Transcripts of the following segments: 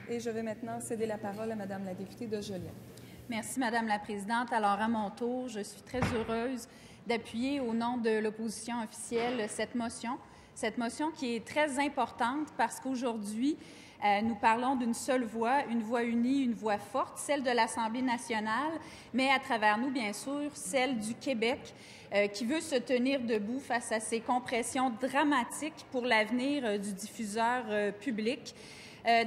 Et je vais maintenant céder la parole à Madame la députée de Joliette. Merci, Madame la Présidente. Alors, à mon tour, je suis très heureuse d'appuyer au nom de l'opposition officielle cette motion qui est très importante parce qu'aujourd'hui, nous parlons d'une seule voix, une voix unie, une voix forte, celle de l'Assemblée nationale, mais à travers nous, bien sûr, celle du Québec, qui veut se tenir debout face à ces compressions dramatiques pour l'avenir du diffuseur public.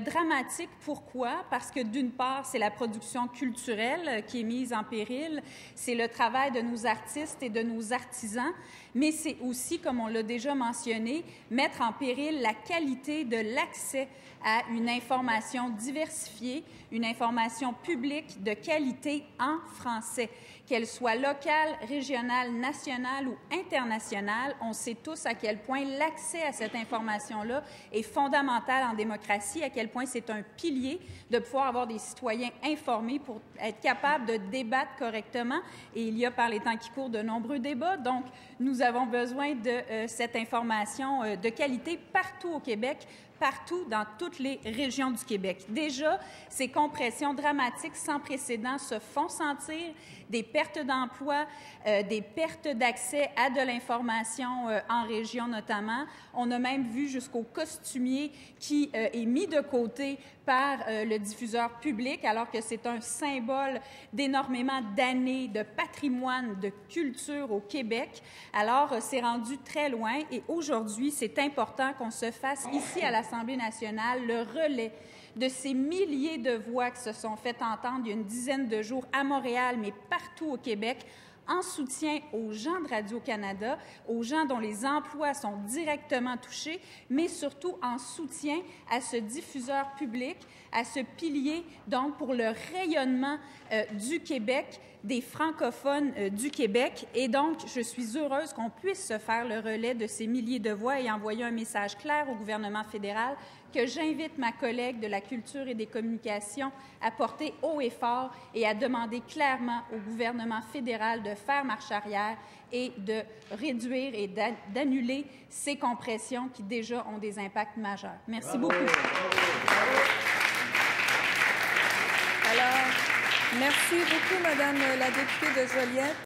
Dramatique, pourquoi? Parce que d'une part, c'est la production culturelle qui est mise en péril, c'est le travail de nos artistes et de nos artisans, mais c'est aussi, comme on l'a déjà mentionné, mettre en péril la qualité de l'accès à une information diversifiée, une information publique de qualité en français, qu'elle soit locale, régionale, nationale ou internationale. On sait tous à quel point l'accès à cette information-là est fondamental en démocratie, à quel point c'est un pilier de pouvoir avoir des citoyens informés pour être capables de débattre correctement. Et il y a, par les temps qui courent, de nombreux débats. Donc, nous avons besoin de cette information de qualité partout au Québec, partout dans toutes les régions du Québec. Déjà, ces compressions dramatiques sans précédent se font sentir, des pertes d'emplois, des pertes d'accès à de l'information en région notamment. On a même vu jusqu'au costumier qui est mis de côté par le diffuseur public, alors que c'est un symbole d'énormément d'années de patrimoine, de culture au Québec. Alors, c'est rendu très loin et aujourd'hui, c'est important qu'on se fasse ici à l'Assemblée nationale le relais de ces milliers de voix qui se sont fait entendre il y a une dizaine de jours à Montréal, mais partout au Québec, en soutien aux gens de Radio-Canada, aux gens dont les emplois sont directement touchés, mais surtout en soutien à ce diffuseur public, à ce pilier, donc pour le rayonnement du Québec, des francophones du Québec. Et donc, je suis heureuse qu'on puisse se faire le relais de ces milliers de voix et envoyer un message clair au gouvernement fédéral que j'invite ma collègue de la Culture et des Communications à porter haut et fort et à demander clairement au gouvernement fédéral de faire marche arrière et de réduire et d'annuler ces compressions qui déjà ont des impacts majeurs. Merci beaucoup. Alors, merci beaucoup, Madame la députée de Joliette.